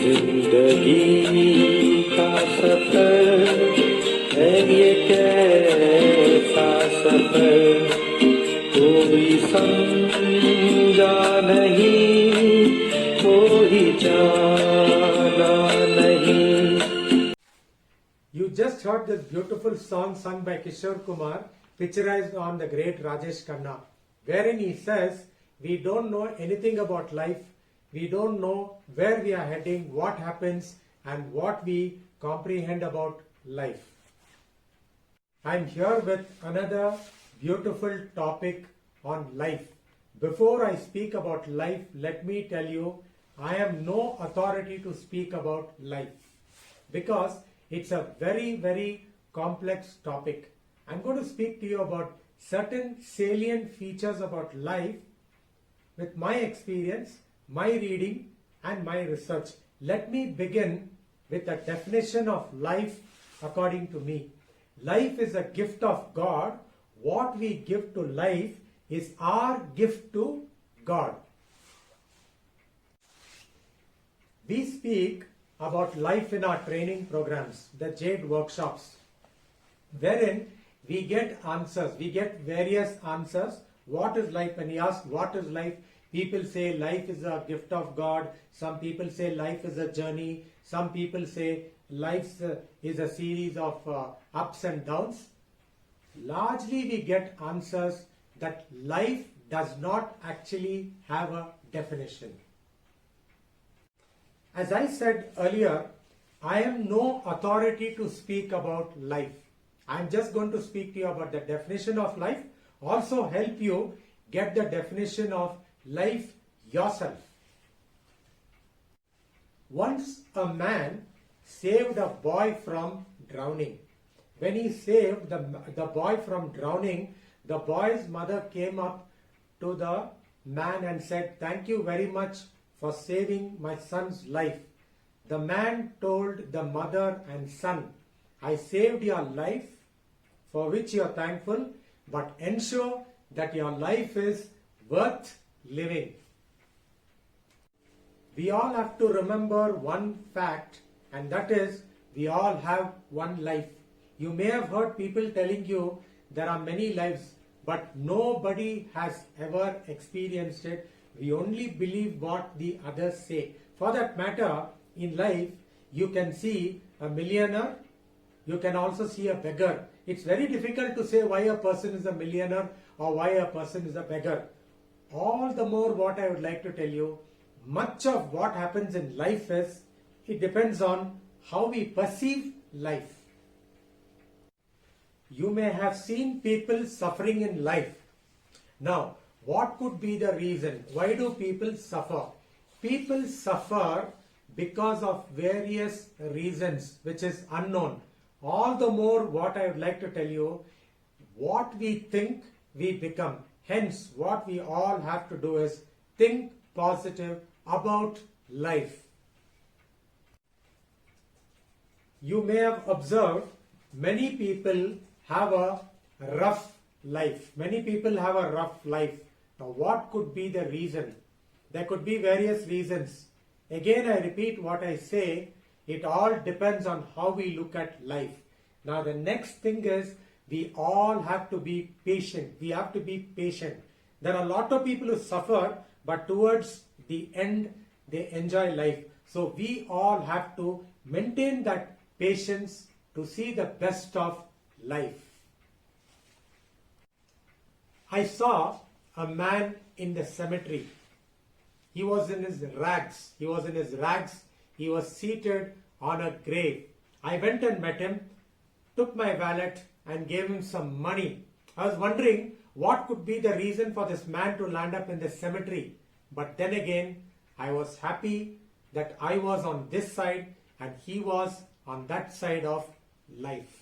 जिंदगी का सफर है ये कैसा सफर कोई समझा नहीं कोई जाना नहीं. You just heard this beautiful song sung by Kishore Kumar, picturized on the great Rajesh Khanna, wherein he says, we don't know anything about life, we don't know where we are heading, what happens, and what we comprehend about life. I'm here with another beautiful topic on life. Before I speak about life, let me tell you, I am no authority to speak about life because it's a very, very complex topic. I'm going to speak to you about certain salient features about life with my experience, my reading, and my research. Let me begin with a definition of life according to me. Life is a gift of God. What we give to life is our gift to God. We speak about life in our training programs, the Jade workshops, wherein we get answers, we get various answers. What is life? When we ask what is life, people say life is a gift of God. Some people say life is a journey. Some people say life is a series of ups and downs. Largely we get answers that life does not actually have a definition. As I said earlier, I am no authority to speak about life. I'm just going to speak to you about the definition of life, also help you get the definition of life yourself. Once a man saved a boy from drowning. When he saved the boy from drowning, the boy's mother came up to the man and said, "Thank you very much for saving my son's life." The man told the mother and son, "I saved your life, for which you are thankful, but ensure that your life is worth living." We all have to remember one fact, and that is we all have one life. You may have heard people telling you there are many lives, but nobody has ever experienced it. We only believe what the others say. For that matter, in life, you can see a millionaire, you can also see a beggar. It's very difficult to say why a person is a millionaire or why a person is a beggar. All the more what I would like to tell you, much of what happens in life is, it depends on how we perceive life. You may have seen people suffering in life. Now, what could be the reason? Why do people suffer? People suffer because of various reasons which is unknown. All the more what I would like to tell you, what we think we become. Hence, what we all have to do is think positive about life. You may have observed many people have a rough life. Many people have a rough life. Now, what could be the reason? There could be various reasons. Again, I repeat what I say, it all depends on how we look at life. Now, the next thing is we all have to be patient. We have to be patient. There are a lot of people who suffer, but towards the end, they enjoy life. So, we all have to maintain that patience to see the best of life. I saw a man in the cemetery. He was in his rags. He was seated on a grave. I went and met him, took my wallet and gave him some money. I was wondering what could be the reason for this man to land up in the cemetery. But then again, I was happy that I was on this side and he was on that side of life.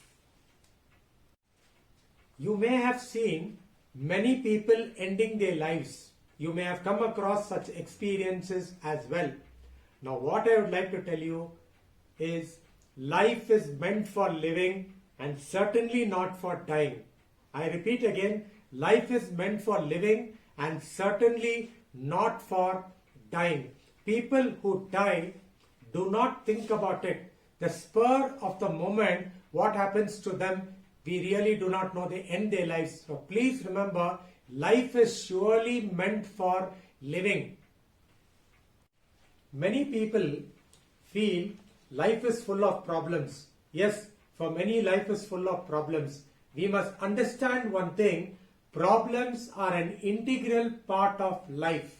You may have seen many people ending their lives. You may have come across such experiences as well. Now, what I would like to tell you is life is meant for living and certainly not for dying. I repeat again, life is meant for living and certainly not for dying. People who die do not think about it. The spur of the moment, what happens to them, we really do not know. They end their lives. So please remember, life is surely meant for living. Many people feel life is full of problems. Yes, for many life is full of problems. We must understand one thing, problems are an integral part of life.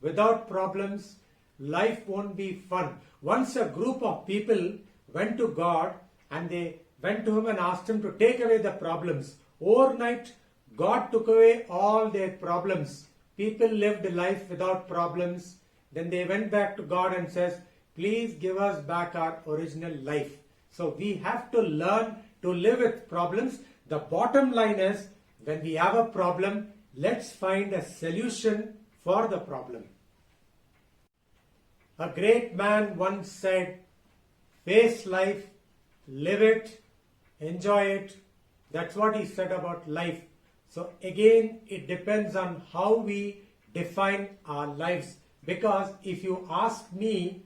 Without problems, life won't be fun. Once a group of people went to God and they went to Him and asked Him to take away the problems. Overnight, God took away all their problems. People lived life without problems. Then they went back to God and says, please give us back our original life. So we have to learn to live with problems. The bottom line is, when we have a problem, let's find a solution for the problem. A great man once said, face life, live it, enjoy it. That's what he said about life. So again, it depends on how we define our lives. Because if you ask me,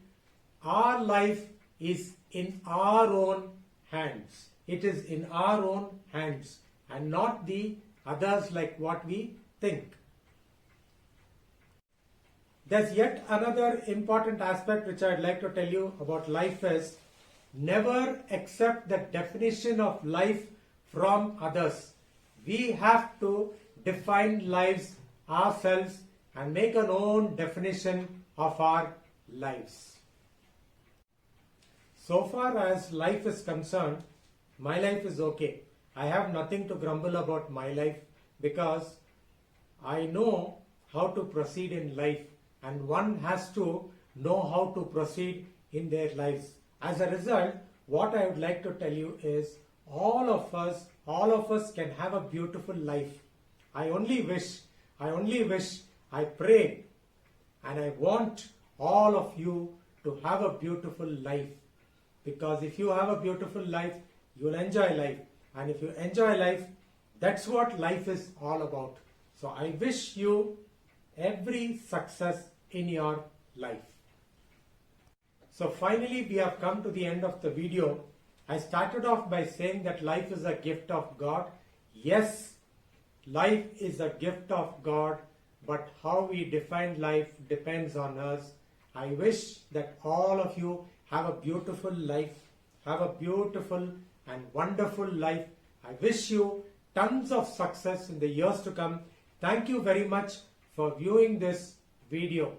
our life is in our own hands. It is in our own hands and not the others like what we think. There's yet another important aspect which I'd like to tell you about life is, never accept the definition of life from others. We have to define lives ourselves and make our own definition of our lives. So far as life is concerned, my life is okay. I have nothing to grumble about my life because I know how to proceed in life, and one has to know how to proceed in their lives. As a result, what I would like to tell you is, all of us can have a beautiful life. I only wish, I pray, and I want all of you to have a beautiful life. Because if you have a beautiful life, you will enjoy life. And if you enjoy life, that's what life is all about. So I wish you every success in your life. So finally, we have come to the end of the video. I started off by saying that life is a gift of God. Yes, life is a gift of God, but how we define life depends on us. I wish that all of you have a beautiful life, have a beautiful and wonderful life. I wish you tons of success in the years to come. Thank you very much for viewing this video.